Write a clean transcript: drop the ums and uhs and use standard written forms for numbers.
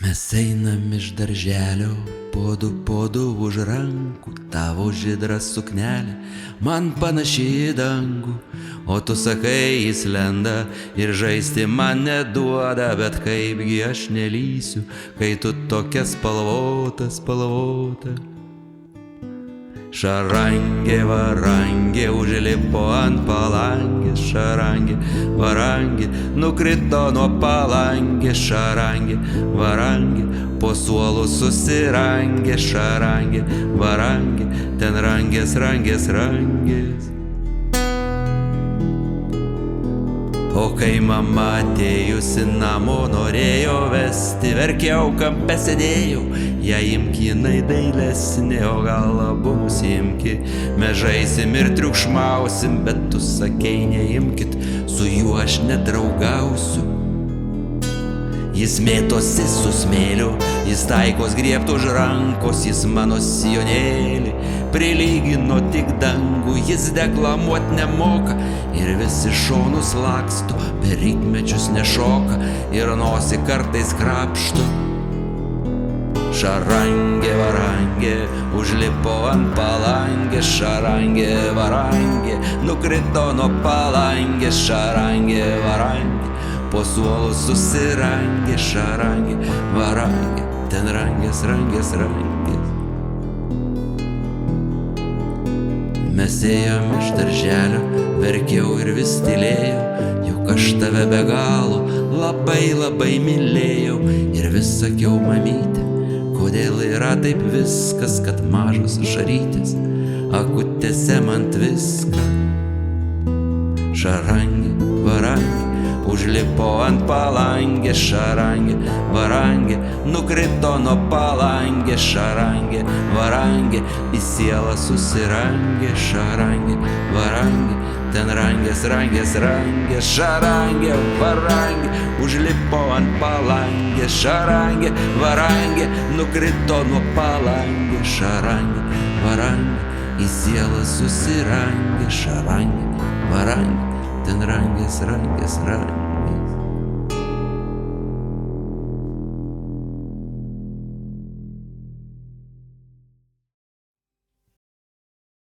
Mes einam iš darželio, podu už rankų, tavo žydra suknelė man panaši į dangų, o tu sakai, jis lenda ir žaisti man neduoda, bet kaipgi aš nelysiu, kai tu tokia spalvota. Šarangė, varangė, užlipo ant palangės, šarangė, varangė, nukrito nuo palangės, šarangė, varangė, po suolu susirangė, šarangė, varangė, ten rangės. O kai mama atėjusi namo norėjo vesti, verkiau kampe sėdėjau, ją imki, jinai dailesnė, o gal abu mus imki, mes žaisim ir triukšmausim, bet tu sakei neimkit, su juo aš nedraugausiu. Jis mėtosi su smėliu, jis taikos griebt už rankos, jis mano sijonėlį prilygino tik dangų, jis deklamuot nemoka ir visi šonus laksto, per rytmečius nešoka ir nosį kartais krapšto. Šarangė, varangė, užlipo ant palangės, šarangė, varangė, nukrito nuo palangės, šarangė, varangė, po suolu susirangė, šarangė, varangė, ten rangės. Mes ėjom iš darželio, verkiau ir vis tylėjau, juk aš tave be galo labai mylėjau. Ir vis sakiau, mamyte, kodėl yra taip viskas, kad mažos ašarytės akutėse man tviska. Šarangė, varangė, užlipo ant palangės, šarangė, varangė, nukrito nuo palangės, šarangė, varangė, į sielą susirangė, šarangė, varangė, ten rangės, šarangė, varangė, užlipo ant palangės, šarangė, varangė, nukrito nuo palangės, šarangė, varangė, į sielą susirangė, šarangė, varangė, ten rangės.